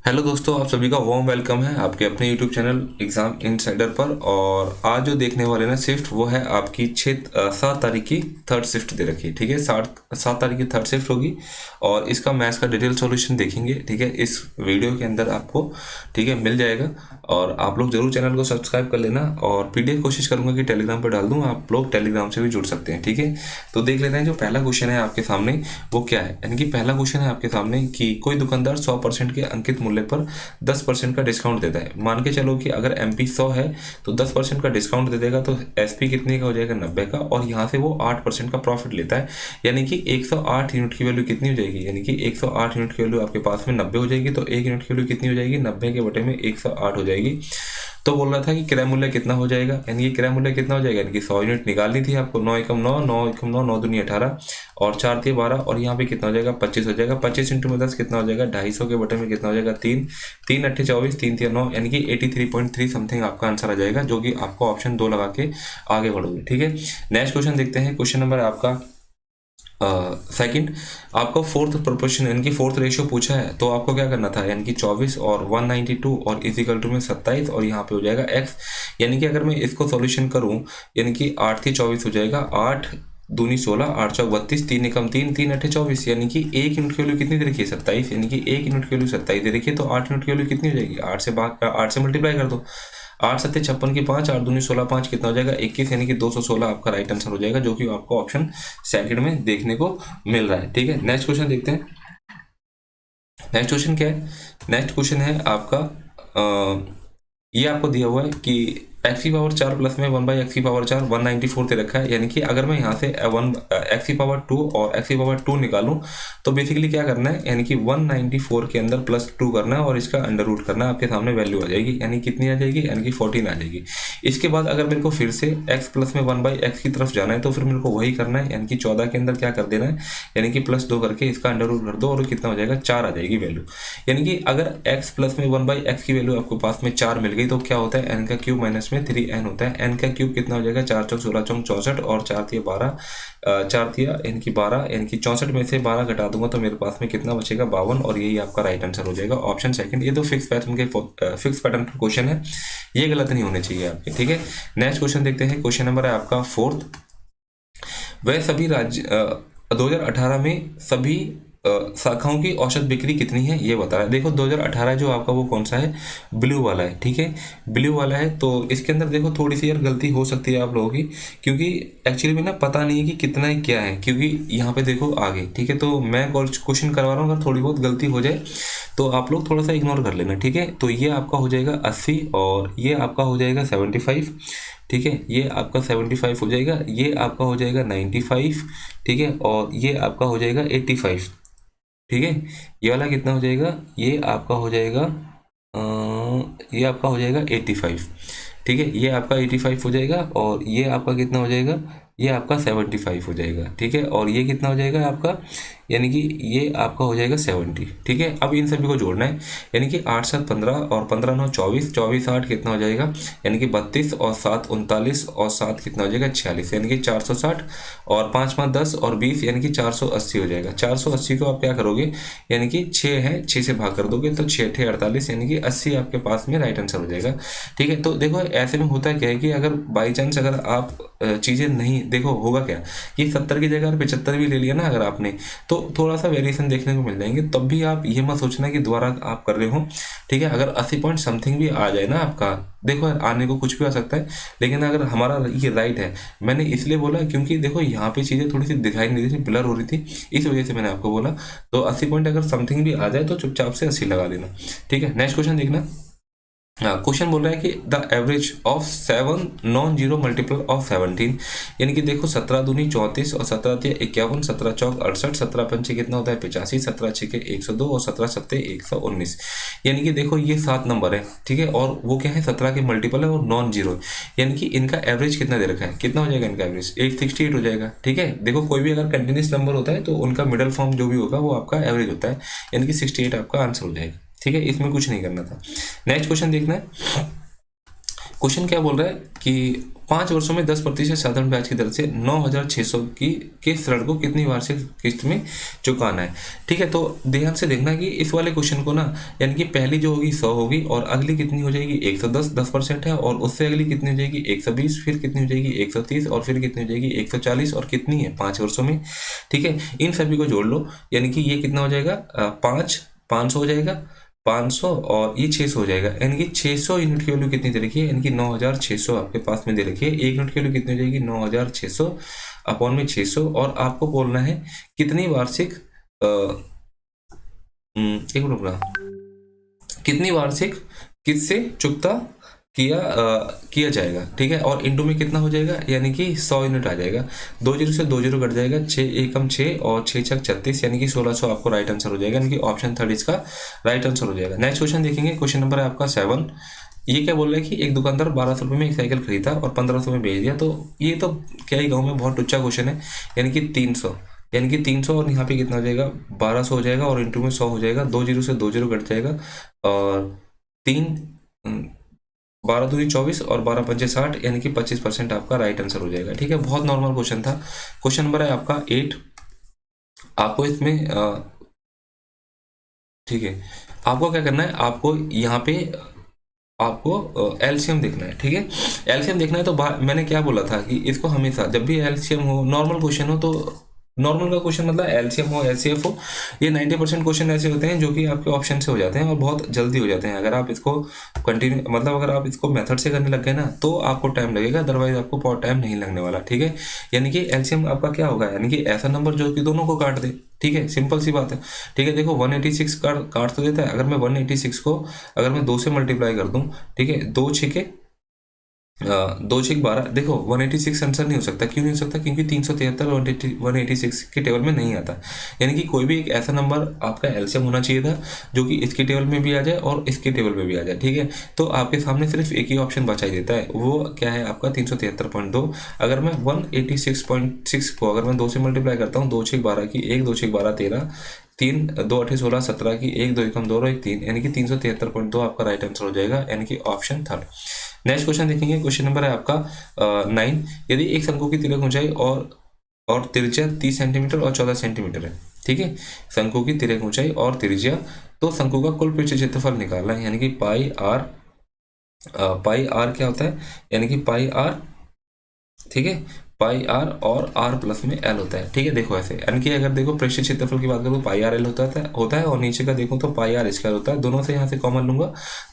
Hello दोस्तों, आप सभी का वार्म वेलकम है आपके अपने यूट्यूब चैनल एग्जाम इनसाइडर पर। और आज जो देखने वाले ना शिफ्ट वो है आपकी 7 तारीख की थर्ड शिफ्ट दे रखी है। ठीक है, 7 तारीख की थर्ड शिफ्ट होगी और इसका मैथ्स का डिटेल सॉल्यूशन देखेंगे। ठीक है, इस वीडियो के अंदर आपको ठीक है मिल जाएगा। और आप लोग जरूर चैनल को सब्सक्राइब कर लेना और पीडीएफ कोशिश करूंगा कि टेलीग्राम पर डाल दूँ, आप लोग टेलीग्राम से भी जुड़ सकते हैं। ठीक है, तो देख लेते हैं जो पहला क्वेश्चन है आपके सामने वो क्या है। यानी कि पहला क्वेश्चन है आपके सामने कि कोई दुकानदार 100% के अंकित मूल्य पर 10% का डिस्काउंट देता है। मान के चलो कि अगर एमपी 100 है तो 10% का डिस्काउंट दे देगा, तो एसपी कितने का हो जाएगा 90 का, और यहाँ से वो 8% का प्रॉफिट लेता है। यानी कि 108 यूनिट की वैल्यू कितनी हो जाएगी, यानी कि 108 यूनिट की वैल्यू आपके पास में 90 हो जाएगी, तो 1 यूनिट की वैल्यू कितनी हो जाएगी 90 के बटे में 108 हो जाएगी। तो बोल रहा था कि क्रय मूल्य कितना हो जाएगा, यानी कि क्रय मूल्य कितना हो जाएगा, यानी कि 100 यूनिट निकालनी थी आपको। 9 एकम 9, 9 एकम 9, 9 दूनी 18 और 4 दिए 12, और यहाँ पे कितना हो जाएगा 25 हो जाएगा। 25 इंटू में 10 कितना हो जाएगा 250 के बटे में कितना हो जाएगा 3, 3 अट्ठे 24, 3 3 9, यानी कि 83.3 समथिंग आपका आंसर आ जाएगा, जो कि आपको ऑप्शन 2 लगा के आगे बढ़ोगे। ठीक है, नेक्स्ट क्वेश्चन देखते हैं। क्वेश्चन नंबर आपका सेकंड, आपको फोर्थ प्रोपोर्शन यानी कि फोर्थ रेशियो पूछा है, तो आपको क्या करना था, यानी कि 24 और 192 और इजिकल टू में 27 और यहाँ पे हो जाएगा x। यानी कि अगर मैं इसको सॉल्यूशन करूँ, यानी कि 8 थी 24 हो जाएगा, 8 दूनी 16, 8 चौक 32, 3 एकम 3, 3 अट्ठे 24, यानी कि 1 यूनिट की वैल्यू कितनी दे रखी है 27, यानी कि 1 यूनिट की वैल्यू 27 दे रखी है, तो 8 यूनिट की वैल्यू कितनी हो जाएगी 8 से मल्टीप्लाई कर दो। 8 सत्ते 56 की 5, 8 दूनी 16, 5 कितना हो जाएगा 21, यानी कि 216 आपका राइट आंसर हो जाएगा, जो कि आपको ऑप्शन सेकंड में देखने को मिल रहा है। ठीक है, नेक्स्ट क्वेश्चन देखते हैं। नेक्स्ट क्वेश्चन क्या है, नेक्स्ट क्वेश्चन है आपका ये आपको दिया हुआ है कि एक्स की पावर 4 प्लस में 1 बाई एक्स की पावर 4 194 दे रखा है। यानी कि अगर मैं यहाँ से एक्स की पावर 2 और एक्स की पावर 2 निकालूं तो बेसिकली क्या करना है, यानी कि 194 के अंदर प्लस 2 करना है और इसका अंडर रूट करना है, आपके सामने वैल्यू आ जाएगी, यानी कितनी आ जाएगी, यानी कि 14 आ जाएगी। इसके बाद अगर मेरे को फिर से एक्स प्लस में 1 बाई एक्स की तरफ जाना है तो फिर मेरे को वही करना है, यानी कि 14 के अंदर क्या कर देना है, यानी कि प्लस 2 करके इसका अंडर रूट कर दो और कितना हो जाएगा 4 आ जाएगी वैल्यू। यानी कि अगर x प्लस में 1 बाई एक्स की वैल्यू आपको पास में 4 मिल गई तो क्या होता है n का क्यूब माइनस में 3n होता है। n का क्यूब कितना हो जाएगा 4 चौक 16 चौक 64 और 4 तिया 12, 4 तिया यानी कि 12, यानी कि 64 में से 12 घटा दूंगा तो मेरे पास में कितना बचेगा 52, और यही आपका राइट आंसर हो जाएगा ऑप्शन सेकंड। ये तो फिक्स पैटर्न का क्वेश्चन है, ये गलत नहीं होने चाहिए आपके। ठीक है, नेक्स्ट क्वेश्चन देखते हैं। क्वेश्चन नंबर है आपका फोर्थ, वह सभी राज्य 2018 में सभी शाखाओं की औसत बिक्री कितनी है ये बता रहा है। देखो 2018 जो आपका वो कौन सा है, ब्लू वाला है। ठीक है, ब्लू वाला है, तो इसके अंदर देखो थोड़ी सी यार गलती हो सकती है आप लोगों की, क्योंकि एक्चुअली में ना पता नहीं है कि कितना है क्या है, क्योंकि यहाँ पे देखो आगे। ठीक है, तो मैं क्वेश्चन करवा रहा हूँ, अगर थोड़ी बहुत गलती हो जाए तो आप लोग थोड़ा सा इग्नोर कर लेना। ठीक है, तो ये आपका हो जाएगा 80 और ये आपका हो जाएगा 75। ठीक है, ये आपका 75 हो जाएगा, ये आपका हो जाएगा 95। ठीक है, और ये आपका हो जाएगा 85। ठीक है, ये वाला कितना हो जाएगा, ये आपका हो जाएगा ये आपका हो जाएगा 85। ठीक है, ये आपका 85 हो जाएगा और ये आपका कितना हो जाएगा, ये आपका 75 हो जाएगा। ठीक है, और ये कितना हो जाएगा आपका, यानी कि ये आपका हो जाएगा 70। ठीक है, अब इन सभी को जोड़ना है, यानी कि 8 7 15 और 15 9 24, 24 8 कितना हो जाएगा, यानी कि 32 और 7 39 और 7 कितना हो जाएगा 46, यानी कि 460 और 5 5 10 और 20, यानी कि 480 हो जाएगा। 480 को आप क्या करोगे, यानी कि 6 है 6 से भाग कर दोगे तो 6 8 48, यानी कि 80 आपके पास में राइट आंसर हो जाएगा। ठीक है, तो देखो ऐसे में होता क्या है कि अगर बाई चांस अगर आप चीज़ें नहीं देखो, होगा क्या कि 70 की जगह 75 भी ले लिया ना अगर आपने, तो थोड़ा सा वेरिएशन देखने को मिल जाएंगे। तब भी आप ये मत सोचना कि दोबारा आप कर रहे हो। ठीक है, अगर 80 पॉइंट समथिंग भी आ जाए ना आपका, देखो आने को कुछ भी आ सकता है, लेकिन अगर हमारा ये राइट है, मैंने इसलिए बोला क्योंकि देखो यहाँ पे चीज़ें थोड़ी सी दिखाई नहीं रही थी, ब्लर हो रही थी, इस वजह से मैंने आपको बोला। तो 80 पॉइंट अगर समथिंग भी आ जाए तो चुपचाप से 80 लगा देना। ठीक है, नेक्स्ट क्वेश्चन देखना। क्वेश्चन बोल रहा है कि the average of 7 non zero multiple of 17, यानी कि देखो 17 दूनी 34 और 17 तिया 51, 17 चौक 68, 17 पंचे कितना होता है 85, 17 छके 102 और 17 सत्ते 119, यानी कि देखो ये 7 नंबर है। ठीक है, और वो क्या है 17 के मल्टीपल है और नॉन जीरो, यानी कि इनका एवरेज कितना दे रखा है, कितना हो जाएगा इनका एवरेज 868 हो जाएगा। ठीक है, देखो कोई भी अगर कंटिन्यूस नंबर होता है तो उनका मिडल फॉर्म जो भी होगा वो आपका एवरेज होता है, यानी कि 68 आपका आंसर हो जाएगा। ठीक है, इसमें कुछ नहीं करना था। नेक्स्ट क्वेश्चन देखना है। क्वेश्चन क्या बोल रहा है कि 5 वर्षों में 10% साधारण ब्याज की दर से 9,600 की किस्त ऋण को कितनी वार्षिक किस्त में चुकाना है। ठीक है, तो ध्यान से देखना कि इस वाले क्वेश्चन को ना, यानी कि पहली जो होगी 100 होगी और अगली कितनी हो जाएगी 110, 10% है, और उससे अगली कितनी हो जाएगी 120, फिर कितनी हो जाएगी 130, और फिर कितनी हो जाएगी 140, और कितनी है 5 वर्षों में। ठीक है, इन सभी को जोड़ लो, यानी कि ये कितना हो जाएगा 500 हो जाएगा, 500 और ये 600 हो जाएगा, यानी कि 600 यूनिट की वैल्यू कितनी दे रखी है, यानी कि 9,600 आपके पास में दे रखी है। एक यूनिट की वैल्यू कितनी हो जाएगी 9,600 अपॉन में 600, और आपको बोलना है कितनी वार्षिक एक मिनट रुकना, कितनी वार्षिक किससे चुकता किया जाएगा। ठीक है, और इंटू में कितना हो जाएगा, यानी कि 100 यूनिट आ जाएगा। 2 जीरो से 2 जीरो कट जाएगा, 6 एकम 6 और 6 छक 36, यानी कि 1600 आपको राइट आंसर हो जाएगा, यानी कि ऑप्शन 3 इसका राइट आंसर हो जाएगा। नेक्स्ट क्वेश्चन देखेंगे, क्वेश्चन नंबर है आपका 7। ये क्या बोल रहा है कि एक दुकानदार 1200 रुपये में एक साइकिल खरीदा और 1500 में बेच दिया। तो ये तो क्या ही गाँव में बहुत टुच्चा क्वेश्चन है, यानी कि 300, यानी कि 300 और यहाँ पे कितना हो जाएगा 1200 हो जाएगा, और इंटू में 100 हो जाएगा। 2 जीरो से 2 जीरो कट जाएगा, और 12 दूनी 24 और 12 पंचे 60, यानी कि 25% आपका राइट आंसर हो जाएगा। ठीक है, बहुत नॉर्मल क्वेश्चन था। क्वेश्चन नंबर है आपका 8। आपको इसमें ठीक है, आपको क्या करना है, आपको यहाँ पे आपको एलसीएम देखना है। ठीक है, एलसीएम देखना है, तो मैंने क्या बोला था कि इसको हमेशा जब भी एलसीएम हो, नॉर्मल क्वेश्चन हो, तो नॉर्मल का क्वेश्चन मतलब एलसीएम हो एचसीएफ हो, ये 90% क्वेश्चन ऐसे होते हैं जो कि आपके ऑप्शन से हो जाते हैं और बहुत जल्दी हो जाते हैं। अगर आप इसको कंटिन्यू मतलब अगर आप इसको मेथड से करने लग गए ना, तो आपको टाइम लगेगा, अदरवाइज आपको बहुत टाइम नहीं लगने वाला। ठीक है, यानी कि एलसीएम आपका क्या होगा, यानी कि ऐसा नंबर जो कि दोनों को काट दे। ठीक है, सिंपल सी बात है। ठीक है, देखो 186 काट तो देता है। अगर मैं 186 को अगर मैं 2 से मल्टीप्लाई कर दूं, ठीक है, 2 छेके 2 छेक 12, देखो 186 आंसर नहीं हो सकता। क्यों नहीं हो सकता, क्योंकि 373 186 के टेबल में नहीं आता। यानी कि कोई भी एक ऐसा नंबर आपका एलसीएम होना चाहिए था जो कि इसके टेबल में भी आ जाए और इसके टेबल में भी आ जाए। ठीक है, तो आपके सामने सिर्फ एक ही ऑप्शन बचा ही देता है, वो क्या है आपका 373.2। अगर मैं 186.6 को अगर मैं 2 से मल्टीप्लाई करता हूँ, 2 छेक 12 की 1, 2 छेक 12 13, 3 2 8 16 17 की 1 2 एकम 2 1 3, यानी कि 373.2 आपका राइट आंसर हो जाएगा, यानी कि ऑप्शन 3। नेक्स्ट क्वेश्चन देखेंगे, क्वेश्चन नंबर है आपका 9। यदि एक शंकु की तिर्यक ऊंचाई और त्रिज्या 30 सेंटीमीटर और 14 सेंटीमीटर है। ठीक है, शंकु की तिर्यक ऊंचाई और त्रिज्या, तो शंकु का कुल पृष्ठ क्षेत्रफल निकालना है, यानी कि पाई आर क्या होता है, यानी कि पाई आर, ठीक है, पाई आर और आर प्लस में एल होता है। ठीक है, देखो ऐसे, यानी कि अगर देखो पृष्ठ क्षेत्रफल की बात करूँ तो पाई आर एल होता है और नीचे का देखूँ तो पाई आर स्क्वायर होता है। दोनों से यहाँ से कॉमन लूंगा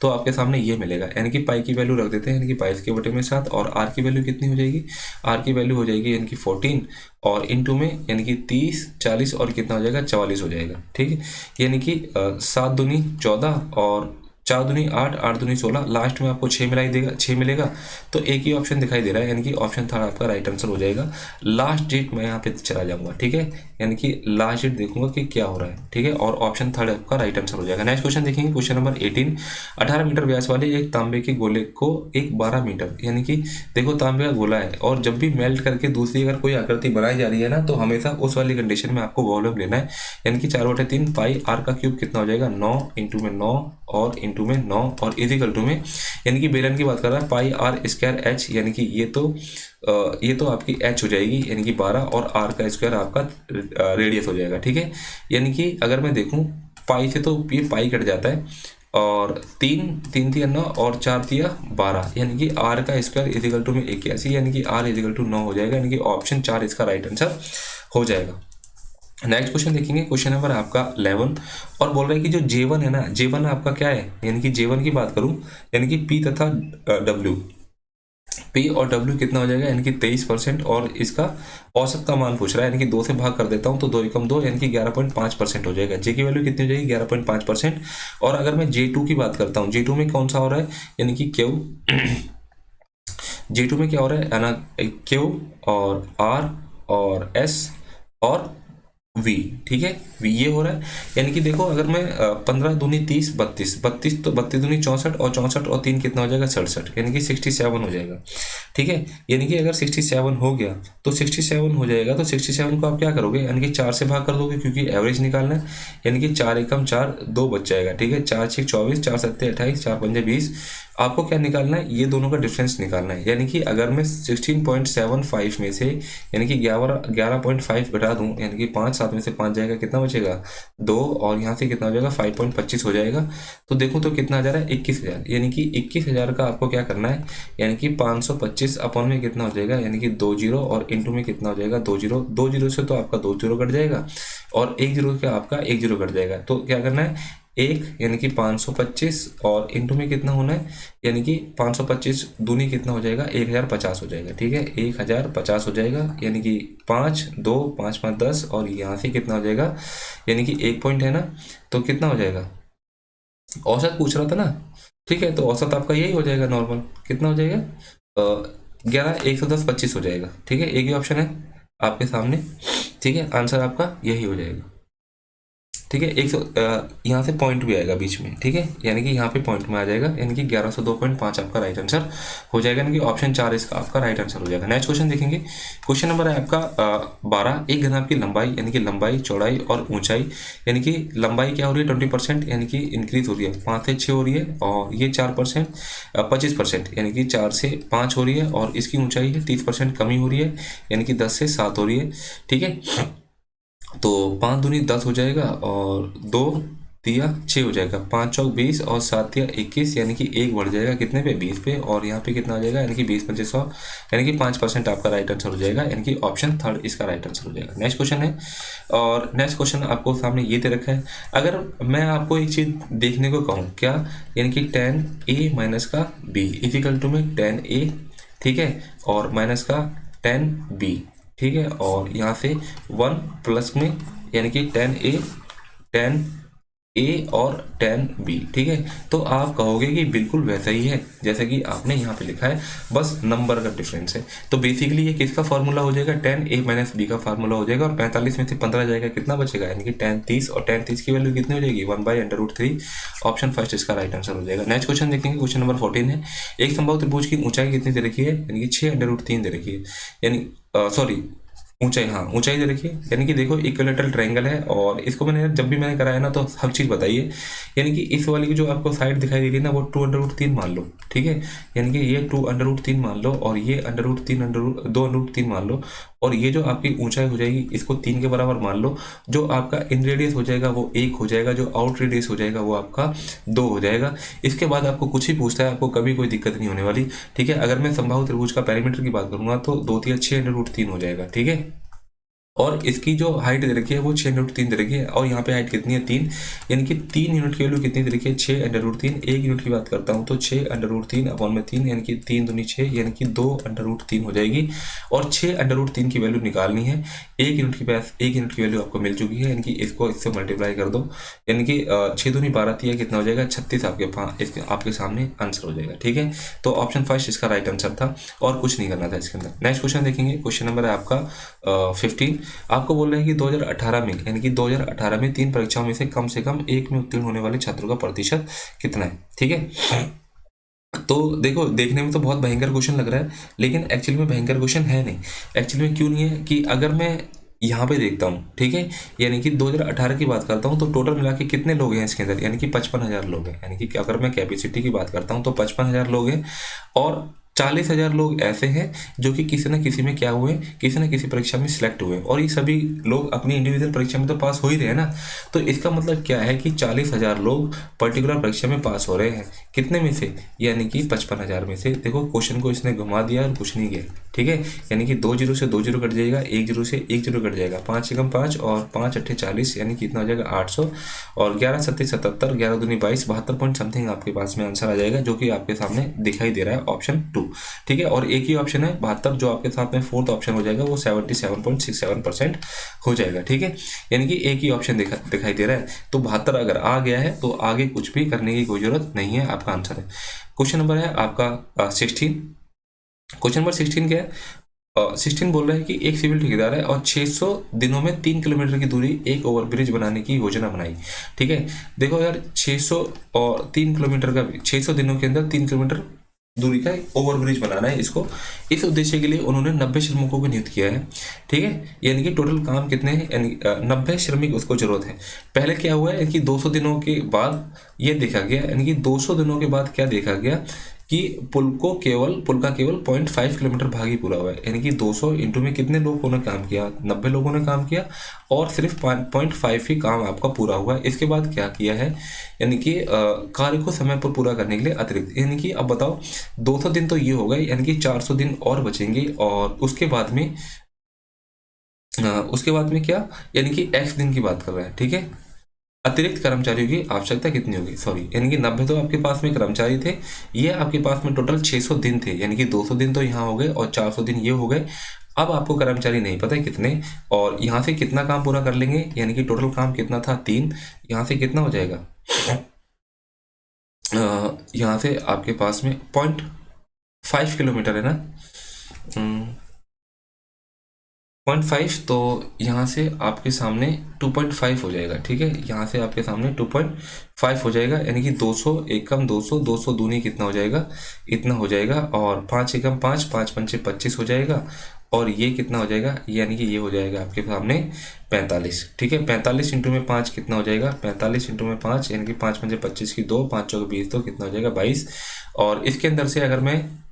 तो आपके सामने ये मिलेगा, यानी कि पाई की वैल्यू रख देते हैं, यानी कि पाई के बटे में 7, और आर की वैल्यू कितनी हो जाएगी, आर की वैल्यू हो जाएगी यानी कि 14, और इंटू में यानी कि 30 40 और कितना हो जाएगा 44 हो जाएगा। ठीक है, यानी कि 7 दूनी 14 और 4 दूनी 8, 8 दूनी 16, लास्ट में आपको 6 मिलेगा। तो एक ही ऑप्शन दिखाई दे रहा है, यानी कि ऑप्शन 3 आपका राइट आंसर हो जाएगा। लास्ट डेट मैं यहाँ पे चला जाऊंगा। ठीक है, यानी कि लास्ट डेट देखूंगा कि क्या हो रहा है। ठीक है, और ऑप्शन 3 आपका राइट आंसर हो जाएगा। नेक्स्ट क्वेश्चन देखेंगे, क्वेश्चन नंबर 18। 18 मीटर व्यास वाले एक तांबे के गोले को एक 12 मीटर, यानी कि देखो तांबे का गोला है और जब भी मेल्ट करके दूसरी अगर कोई आकृति बनाई जा रही है ना, तो हमेशा उस वाली कंडीशन में आपको वॉल्यूम लेना है, यानी कि 4/3 पाई आर का क्यूब कितना हो जाएगा 9 इंटू में 9 और इंटू में 9 और इजिकल टू में, यानी कि बेलन की बात कर रहा है पाई आर स्क्वायर एच, यानी कि ये तो आपकी एच हो जाएगी, यानी कि 12, और आर का स्क्वायर आपका रेडियस हो जाएगा। ठीक है, यानी कि अगर मैं देखूं पाई से तो ये पाई कट जाता है, और 3 तिया 9 और 4 तिया 12, यानी कि आर का स्क्वायर इजिकल टू में 81, यानी कि आर इजिकल टू 9 हो जाएगा, यानी कि ऑप्शन 4 इसका राइट आंसर हो जाएगा। नेक्स्ट क्वेश्चन देखेंगे, क्वेश्चन नंबर आपका 11, और बोल रहा है कि जो J1 है ना, J1 आपका क्या है, यानी कि J1 की बात करूं, यानी कि P तथा W, P और W कितना हो जाएगा, यानी कि 23%, और इसका औसत का मान पूछ रहा है, यानी कि 2 से भाग कर देता हूं तो 2 एकम 2, यानी कि 11.5% हो जाएगा। J की वैल्यू कितनी हो जाएगी 11.5%। और अगर मैं J2 की बात करता हूँ, J2 में कौन सा हो रहा है, यानी कि Q, J2 में क्या हो रहा है ना, Q और R और S और V। ठीक है, V ये हो रहा है, यानी कि देखो अगर मैं 15 दूनी 30 32 32, तो 32 दूनी 64 और 64 और 3 कितना हो जाएगा 67, यानी कि 67 हो जाएगा। ठीक है, यानी कि अगर 67 हो गया तो 67 हो जाएगा, तो 67 को आप क्या करोगे, यानी कि 4 से भाग कर दोगे क्योंकि एवरेज निकालना है, यानी कि 4 एकम 4 2 बच जाएगा। ठीक है, 4 6 24, 4 7 28, 4 5 20, आपको क्या निकालना है, ये दोनों का डिफरेंस निकालना है। यानी कि अगर मैं 16.75 में से यानी कि 11.5 घटा दूं, यानी कि 5, 7 में से 5 जाएगा, कितना बचेगा 2, और यहाँ से कितना हो जाएगा 5.25 हो जाएगा। तो देखो तो कितना आ जा रहा है 21,000। यानी कि 21,000 का आपको क्या करना है, यानी कि 525 अपॉन में कितना हो जाएगा, यानी कि 2 जीरो, और इंटू में कितना हो जाएगा 2 जीरो। 2 जीरो से तो आपका 2 जीरो कट जाएगा, और 1 जीरो से आपका 1 जीरो कट जाएगा। तो क्या करना है, एक यानी कि 525 और इंटू में कितना होना है, यानी कि 525 दूनी कितना हो जाएगा 1050 हो जाएगा। ठीक है, 1050 हो जाएगा, यानी कि 5 2 5 5 10, और यहाँ से कितना हो जाएगा, यानी कि 1 पॉइंट है ना, तो कितना हो जाएगा, औसत पूछ रहा था ना। ठीक है, तो औसत आपका यही हो जाएगा नॉर्मल, कितना हो जाएगा 11 110 25 हो जाएगा। ठीक है, एक ही ऑप्शन है आपके सामने। ठीक है, आंसर आपका यही हो जाएगा। ठीक है, 100 यहाँ से पॉइंट भी आएगा बीच में। ठीक है, यानी कि यहाँ पे पॉइंट में आ जाएगा, यानी कि 1102.5 आपका राइट आंसर हो जाएगा, यानी कि ऑप्शन 4 इसका आपका राइट आंसर हो जाएगा। नेक्स्ट क्वेश्चन देखेंगे। क्वेश्चन नंबर है आपका 12। एक घन की लंबाई, यानी कि लंबाई, चौड़ाई और ऊंचाई, यानी कि लंबाई क्या हो रही है 20%, यानी कि इंक्रीज हो रही है, 5 से 6 हो रही है, और ये 4% 25%, यानी कि 4 से 5 हो रही है, और इसकी ऊंचाई है 30% कमी हो रही है, यानी कि 10 से 7 हो रही है। ठीक है, तो 5 दूनी 10 हो जाएगा, और 2 तिया 6 हो जाएगा, 5 चौक 20, और 7 तिया 21, यानी कि 1 बढ़ जाएगा कितने पे 20 पे, और यहाँ पे कितना हो जाएगा, यानी कि 20 पंचे 100, यानी कि 5% आपका राइट आंसर हो जाएगा, यानी कि ऑप्शन 3 इसका राइट आंसर हो जाएगा। नेक्स्ट क्वेश्चन है, और नेक्स्ट क्वेश्चन आपको सामने ये दे रखा है। अगर मैं आपको एक चीज़ देखने को कहूँ क्या, यानी कि tan a माइनस का b इजिकल टू में tan a, ठीक है, और माइनस का tan b, ठीक है, और यहाँ से 1 प्लस में, यानी कि tan ए और tan बी। ठीक है, तो आप कहोगे कि बिल्कुल वैसा ही है जैसा कि आपने यहाँ पे लिखा है, बस नंबर का डिफरेंस है। तो बेसिकली ये किसका फार्मूला हो जाएगा, tan a माइनस बी का फार्मूला हो जाएगा, और 45 में से 15 जाएगा, कितना बचेगा, यानी कि tan 30, और tan 30 की वैल्यू कितनी हो जाएगी 1/√3। ऑप्शन फर्स्ट इसका राइट आंसर हो जाएगा। नेक्स्ट क्वेश्चन देखेंगे, क्वेश्चन नंबर 14 है। एक समबाहु त्रिभुज की ऊंचाई कितनी दे रखी है, यानी कि 6/√3 दे रखी है, यानी सॉरी ऊंचाई, हाँ ऊंचाई दे रखी है। यानी कि देखो इक्विलेटरल ट्रायंगल है, और इसको मैंने जब भी मैंने कराया ना तो हर चीज़ बताइए। यानी कि इस वाली की जो आपको साइड दिखाई दे रही है ना, वो 2/√3 मान लो। ठीक है, यानी कि ये 2/√3 मान लो, और ये 2/√3 मान लो, और ये जो आपकी ऊंचाई हो जाएगी इसको 3 के बराबर मान लो। जो आपका इन रेडियस हो जाएगा वो 1 हो जाएगा, जो आउट रेडियस हो जाएगा वो आपका 2 हो जाएगा। इसके बाद आपको कुछ ही पूछता है, आपको कभी कोई दिक्कत नहीं होने वाली। ठीक है, अगर मैं समबाहु त्रिभुज का पेरीमीटर की बात करूंगा तो 2 तिया 6/√3 हो जाएगा। ठीक है, और इसकी जो हाइट दे रखी है वो 6/√3 दे रखी है, और यहाँ पे हाइट कितनी है 3, यानी कि 3 यूनिट की वैल्यू कितनी दे रखी है 6/√3। 1 यूनिट की बात करता हूँ तो 6/√3 अपॉन में 3, यानी कि 3 दूनी 6, यानी कि 2/√3 हो जाएगी, और 6/√3 की वैल्यू निकालनी है। 1 यूनिट की पास 1 यूनिट की वैल्यू आपको मिल चुकी है, यानी कि इसको इससे मल्टीप्लाई कर दो, यानी कि 6 दूनी 12 तिया कितना हो जाएगा 36, आपके सामने आंसर हो जाएगा। ठीक है, तो ऑप्शन फर्स्ट इसका राइट आंसर था, और कुछ नहीं करना था इसके अंदर। नेक्स्ट क्वेश्चन देखेंगे, क्वेश्चन नंबर है आपका 15। आपको बोल रहे हैं कि 2018 में, यानी कि 2018 में 3 परीक्षाओं में से कम एक में उत्तीर्ण होने वाले छात्रों का प्रतिशत कितना है। ठीक है, तो देखो देखने में तो बहुत भयंकर क्वेश्चन लग रहा है, लेकिन एक्चुअली में भयंकर क्वेश्चन है नहीं। एक्चुअली में क्यों नहीं है कि अगर मैं यहाँ पे देखता हूँ, ठीक है, यानी कि 2018 की बात करता हूँ तो टोटल मिला के कितने लोग हैं इसके अंदर, यानी कि 55,000 लोग हैं। यानी कि अगर मैं कैपेसिटी की बात करता हूँ तो 55,000 लोग हैं, और 40,000 लोग ऐसे हैं जो कि किसी न किसी में क्या हुए, किसी न किसी परीक्षा में सिलेक्ट हुए, और ये सभी लोग अपनी इंडिविजुअल परीक्षा में तो पास हो ही रहे हैं ना। तो इसका मतलब क्या है कि 40,000 लोग पर्टिकुलर परीक्षा में पास हो रहे हैं, कितने में से, यानी कि 55,000 में से। देखो क्वेश्चन को इसने घुमा दिया और कुछ नहीं किया। ठीक है, यानी कि 2 जीरो से 2 जीरो कट जाएगा, 1 जीरो से 1 जीरो कट जाएगा, 5 से कम 5, और 5 अट्ठे 40, यानी कितना हो जाएगा 800, और 11 सत्ते 77, 11 दूनी 22, 72 पॉइंट समथिंग आपके पास में आंसर आ जाएगा, जो कि आपके सामने दिखाई दे रहा है ऑप्शन 2। ठीक है, और एक ही ऑप्शन है 72, जो आपके साथ में फोर्थ ऑप्शन हो जाएगा, वो 77.67% हो जाएगा। ठीक है, यानी कि एक ही ऑप्शन दिखाई दे रहा है, तो 72 अगर आ गया है तो आगे कुछ भी करने की कोई जरूरत नहीं है, आपका आंसर है। क्वेश्चन नंबर है आपका 16। क्वेश्चन नंबर 16 क्या है, 16 बोल रहा है कि एक सिविल ठेकेदार है और 600 दिनों में 3 किलोमीटर की दूरी एक ओवरब्रिज बनाने की योजना बनाई। ठीक है, देखो यार 600 और 3 किलोमीटर का, 600 दिनों के अंदर 3 किलोमीटर दूरी का ओवरब्रिज बनाना है इसको। इस उद्देश्य के लिए उन्होंने 90 श्रमिकों को नियुक्त किया है, ठीक है। यानी कि टोटल काम कितने हैं, यानी 90 श्रमिक उसको जरूरत है। पहले क्या हुआ है कि 200 दिनों के बाद ये देखा गया, यानी कि 200 दिनों के बाद क्या देखा गया कि पुल का केवल 0.5 किलोमीटर भाग ही पूरा हुआ है। यानी कि 200 इंटू में कितने लोगों ने काम किया, 90 लोगों ने काम किया और सिर्फ 0.5 ही काम आपका पूरा हुआ है। इसके बाद क्या किया है, यानी कि कार्य को समय पर पूरा करने के लिए अतिरिक्त, यानी कि अब बताओ 200 दिन तो ये हो गए, यानी कि 400 दिन और बचेंगे। और उसके बाद में क्या, यानी कि x दिन की बात कर रहा है, ठीक है। अतिरिक्त कर्मचारियों की आवश्यकता कितनी होगी, सॉरी, यानी कि 90 तो आपके पास में कर्मचारी थे, ये आपके पास में टोटल 600 दिन थे, यानी कि 200 दिन तो यहाँ हो गए और 400 दिन ये हो गए। अब आपको कर्मचारी नहीं पता है कितने, और यहाँ से कितना काम पूरा कर लेंगे, यानी कि टोटल काम कितना था 3, यहाँ से कितना हो जाएगा, यहाँ से आपके पास में 0.5 किलोमीटर है ना, 0.5, तो यहाँ से आपके सामने 2.5 हो जाएगा, ठीक है। यहाँ से आपके सामने 2.5 हो जाएगा, यानी कि 200 एकम 200, 200 दूनी कितना हो जाएगा, इतना हो जाएगा। और 5 एकम 5, 5 पंचे 25 हो जाएगा। और ये कितना हो जाएगा, यानी कि ये हो जाएगा आपके सामने 45, ठीक है। 45 इंटू में 5 कितना हो जाएगा, 45 इंटू में 5, यानी कि 5 पंचे 25 की 2, 5 चौके 20, तो कितना हो जाएगा 22। और इसके अंदर से अगर मैं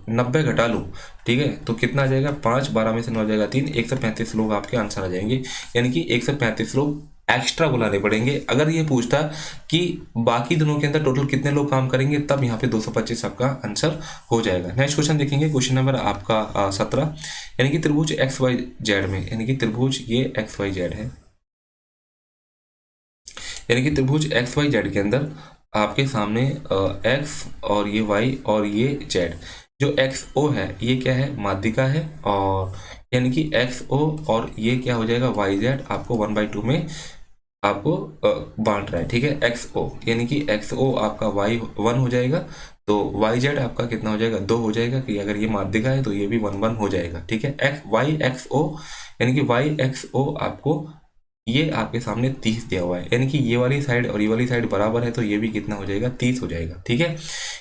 90 घटा लूँ, ठीक है, तो कितना आ जाएगा, 5, 12 में से 9 जाएगा 3, 135 लोग आपके आंसर आ जाएंगे। यानी कि 135 लोग एक्स्ट्रा बुलाने पड़ेंगे। अगर ये पूछता कि बाकी दिनों के अंदर टोटल कितने लोग काम करेंगे, तब यहाँ पे 225 आपका आंसर हो जाएगा। नेक्स्ट क्वेश्चन देखेंगे, क्वेश्चन नंबर आपका 17, यानी कि त्रिभुज XYZ में, यानी कि त्रिभुज ये XYZ है, यानी कि त्रिभुज XYZ के अंदर आपके सामने x और ये y और ये z, जो XO है ये क्या है, माध्यिका है। और यानी कि XO और ये क्या हो जाएगा, YZ आपको 1/2 में आपको बांट रहा है, ठीक है। XO यानी कि XO आपका y1 हो जाएगा, तो YZ आपका कितना हो जाएगा, 2 हो जाएगा, कि अगर ये माध्यिका है तो ये भी 1 1 हो जाएगा, ठीक है। YXO यानी कि YXO आपको ये आपके सामने 30 दिया हुआ है, यानी कि ये वाली साइड और ये वाली साइड बराबर है, तो ये भी कितना हो जाएगा, 30 हो जाएगा, ठीक है।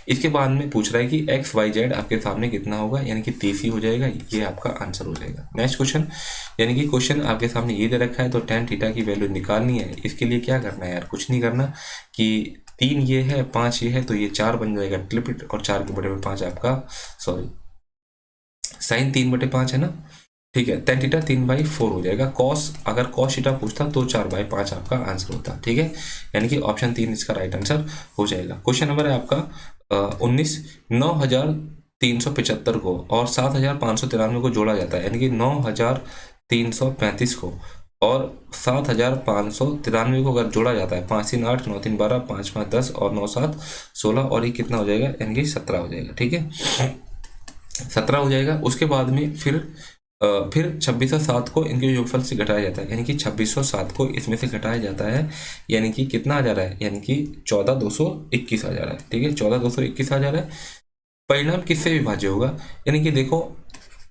इसके बाद में पूछ रहा है कि XYZ आपके सामने कितना होगा, यानी कि 30 ही हो जाएगा, ये आपका आंसर हो जाएगा। नेक्स्ट क्वेश्चन, यानी कि क्वेश्चन आपके सामने ये दे रखा है, तो tan थीटा की वैल्यू निकालनी है। इसके लिए क्या करना है यार, कुछ नहीं करना, कि 3 ये है, 5 ये है, तो ये 4 बन जाएगा ट्रिपल, और 4 के बटे में 5 आपका, सॉरी, साइन 3/5 है ना, ठीक है। tan थीटा 3/4 हो जाएगा। कॉस, अगर cos थीटा पूछता तो 4/5 आपका आंसर होता, ठीक है। यानी कि ऑप्शन 3 इसका राइट आंसर हो जाएगा। क्वेश्चन नंबर है आपका 19, 9375 को और 7593 को जोड़ा जाता है, यानी कि 9335 को और 7593 को अगर जोड़ा जाता है, 5 3 8, 9 3 12, 5 5 10 और 9 7 16, और ये कितना हो जाएगा, यानी कि 17 हो जाएगा, ठीक है, 17 हो जाएगा। उसके बाद में फिर 2607 को इनके योगफल से घटाया जाता है, यानी कि 2607 को इसमें से घटाया जाता है, यानी कि कितना आ जा रहा है, यानी कि 14221 आ जा रहा है, ठीक है, 14221 आ जा रहा है। परिणाम किससे विभाज्य होगा, यानी कि देखो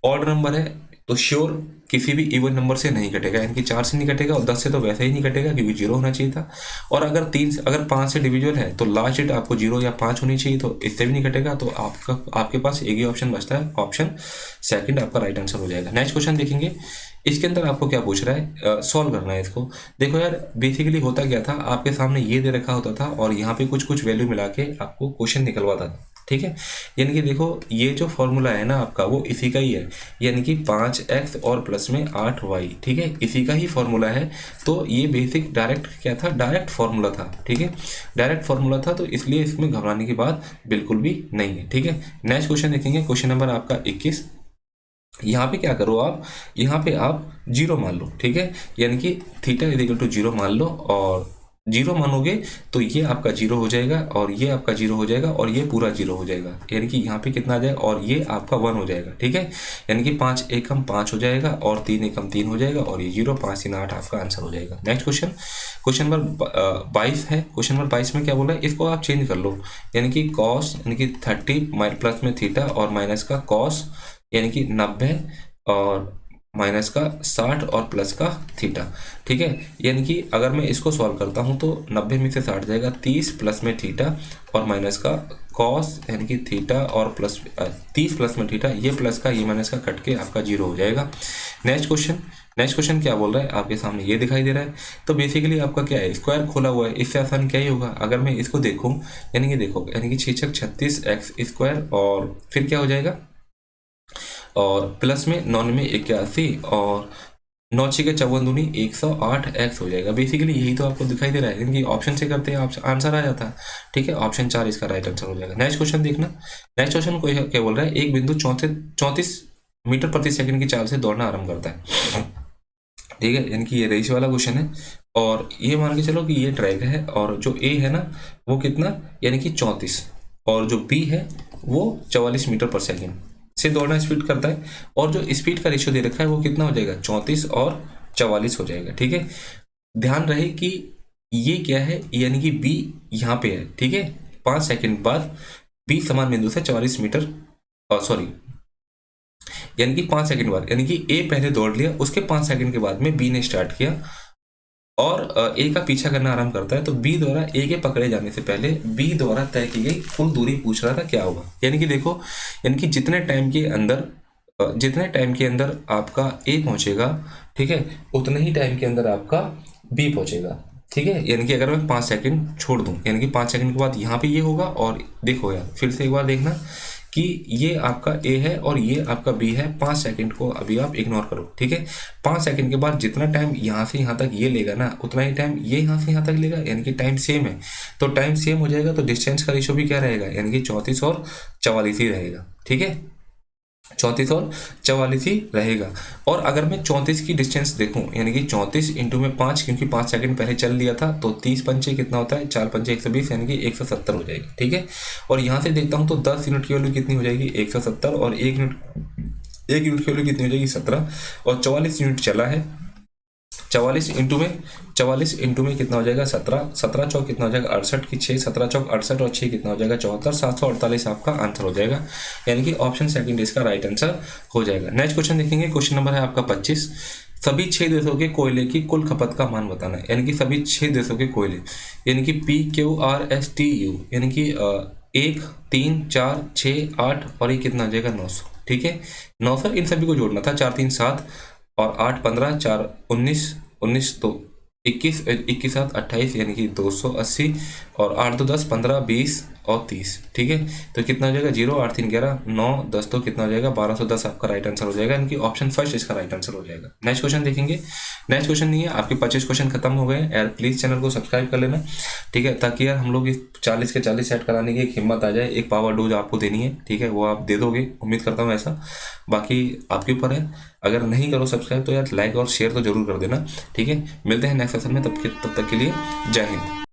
ऑड नंबर है तो श्योर किसी भी इवन नंबर से नहीं कटेगा, यानी कि 4 से नहीं कटेगा और 10 से तो वैसे ही नहीं कटेगा क्योंकि 0 होना चाहिए था। और अगर 5 से डिविजिबल है तो लास्ट डेट आपको 0 या 5 होनी चाहिए, तो इससे भी नहीं कटेगा। तो आपके पास एक ही ऑप्शन बचता है, ऑप्शन सेकंड आपका राइट आंसर हो जाएगा। नेक्स्ट क्वेश्चन देखेंगे, इसके अंदर आपको क्या पूछ रहा है, सॉल्व करना है इसको। देखो यार बेसिकली होता क्या था, आपके सामने ये दे रखा होता था और यहाँ पे कुछ वैल्यू मिला के आपको क्वेश्चन निकलवाता था, ठीक है। यानी कि देखो ये जो फॉर्मूला है ना आपका, वो इसी का ही है, यानी कि 5x और प्लस में 8y, ठीक है, इसी का ही फॉर्मूला है। तो ये बेसिक डायरेक्ट क्या था, डायरेक्ट फॉर्मूला था, ठीक है, डायरेक्ट फॉर्मूला था, तो इसलिए इसमें घबराने की बात बिल्कुल भी नहीं है, ठीक है। नेक्स्ट क्वेश्चन देखेंगे, क्वेश्चन नंबर आपका 21। यहाँ पे क्या करो आप, यहाँ पे आप 0 मान लो, ठीक है, यानी कि थीटा इज इक्वल टू 0 मान लो, और 0 मानोगे तो ये आपका 0 हो जाएगा और ये आपका 0 हो जाएगा और ये पूरा 0 हो जाएगा, यानी कि यहाँ पे कितना आ जाएगा, और ये आपका 1 हो जाएगा, ठीक है। यानी कि 5 एकम 5 हो जाएगा और 3 एकम 3 हो जाएगा और ये 0, 5 3 8 आपका आंसर हो जाएगा। नेक्स्ट क्वेश्चन, क्वेश्चन नंबर 22 है। क्वेश्चन नंबर 22 में क्या बोला है, इसको आप चेंज कर लो, यानी कि कॉस यानी कि 30 प्लस में थीटा और माइनस का कॉस यानी कि 90 और माइनस का 60 और प्लस का थीटा, ठीक है। यानी कि अगर मैं इसको सॉल्व करता हूं तो 90 में से 60 जाएगा, 30 प्लस में थीटा और माइनस का कॉस यानी कि थीटा और प्लस 30 प्लस में थीटा, ये प्लस का ये माइनस का कट के आपका 0 हो जाएगा। नेक्स्ट क्वेश्चन क्या बोल रहा है आपके सामने ये दिखाई दे रहा है। तो बेसिकली आपका क्या है, स्क्वायर खोला हुआ है, इससे आसान क्या ही होगा। अगर मैं इसको देखूं यानी कि देखो यानी कि 6 6 36 एक्स स्क्वायर और फिर क्या हो जाएगा, और प्लस में 9 में 81 और 9 6 के 54 दूनी 108 एक्स हो जाएगा। बेसिकली यही तो आपको दिखाई दे रहा है, इनकी ऑप्शन से करते हैं आप आंसर आ जाता है। ठीक है, ऑप्शन 4 इसका राइट आंसर हो जाएगा। नेक्स्ट क्वेश्चन देखना। नेक्स्ट क्वेश्चन को क्या बोल रहा है, एक बिंदु 34 मीटर प्रति सेकंड की चाल से दौड़ना आरंभ करता है। ठीक है, यानी कि ये रेस वाला क्वेश्चन है, और ये मान के चलो कि ये ट्रैक है, और जो ए है ना वो कितना यानी कि 34, और जो बी है वो 44 मीटर पर सेकंड से दौड़ना स्पीड करता है, और जो स्पीड का रेशियो दे रखा है वो कितना हो जाएगा, 34 और 44 हो जाएगा। ठीक है, ध्यान रहे कि ये क्या है, यानी कि बी यहाँ पे है। ठीक है, 5 सेकंड बाद बी समान बिंदु से 44 मीटर सॉरी यानी कि 5 सेकंड बाद, यानी कि ए पहले दौड़ लिया, उसके 5 सेकंड के बाद में बी ने स्टार्ट किया और ए का पीछा करना आरंभ करता है। तो बी द्वारा ए के पकड़े जाने से पहले बी द्वारा तय की गई कुल दूरी पूछ रहा था क्या होगा। यानी कि देखो, यानी कि जितने टाइम के अंदर आपका ए पहुंचेगा, ठीक है, उतने ही टाइम के अंदर आपका बी पहुंचेगा। ठीक है, यानी कि अगर मैं 5 सेकंड छोड़ दूं, यानी कि 5 सेकंड के बाद यहाँ पे ये होगा, और देखो यार फिर से एक बार देखना कि ये आपका ए है और ये आपका बी है। 5 सेकंड को अभी आप इग्नोर करो। ठीक है, 5 सेकंड के बाद जितना टाइम यहाँ से यहाँ तक ये लेगा ना, उतना ही टाइम ये यहाँ से यहाँ तक लेगा, यानी कि टाइम सेम है। तो टाइम सेम हो जाएगा तो डिस्टेंस का रेशियो भी क्या रहेगा, यानी कि 34 और 44 ही रहेगा। ठीक है, 34 और 44 ही रहेगा। और अगर मैं 34 की डिस्टेंस देखूं, यानी कि 34 इंटू में 5, क्योंकि 5 सेकंड पहले चल लिया था, तो 30 पंचे कितना होता है, 4 पंचे 120, यानी कि 170 हो जाएगी। ठीक है, और यहाँ से देखता हूँ तो 10 यूनिट की वैल्यू कितनी हो जाएगी, 170, और 1 यूनिट की वैल्यू कितनी हो जाएगी, 17, और 44 यूनिट चला है। 44 इंटू में कितना हो जाएगा, 17, 17 चौक कितना हो जाएगा 68 की 6, 17 चौक 68 और 6 कितना हो जाएगा 74, 748 आपका आंसर हो जाएगा। यानी कि ऑप्शन सेकंड इसका राइट आंसर हो जाएगा। नेक्स्ट क्वेश्चन देखेंगे, क्वेश्चन नंबर है आपका 25। सभी 6 देशों के कोयले की कुल खपत का मान बताना है। यानी कि सभी 6 देशों के कोयले, यानी कि PQRSTU, यानी कि 1 3 4 6 8 और ये कितना हो जाएगा 900। ठीक है, 900 इन सभी को जोड़ना था, 4 3 7 और 8 15 4 19 19 तो 21 21 7 28, यानी कि 280, और 8 2 10 15 20 और 30। ठीक है, तो कितना हो जाएगा 0 8 3 11 9 10, तो कितना हो जाएगा 1210 आपका राइट आंसर हो जाएगा। यानी कि ऑप्शन फर्स्ट इसका राइट आंसर हो जाएगा। नेक्स्ट क्वेश्चन देखेंगे। नेक्स्ट क्वेश्चन नहीं है, आपके 25 क्वेश्चन खत्म हो गए यार। प्लीज चैनल को सब्सक्राइब कर लेना, ठीक है, ताकि यार हम लोग इस 40 के 40 सेट कराने की एक हिम्मत आ जाए। एक पावर डोज आपको देनी है, ठीक है, वो आप दे दोगे, उम्मीद करता हूँ ऐसा। बाकी आपके ऊपर है, अगर नहीं करो सब्सक्राइब तो यार लाइक और शेयर तो जरूर कर देना। ठीक है, मिलते हैं नेक्स्ट सेशन में, तब तक के लिए जय हिंद।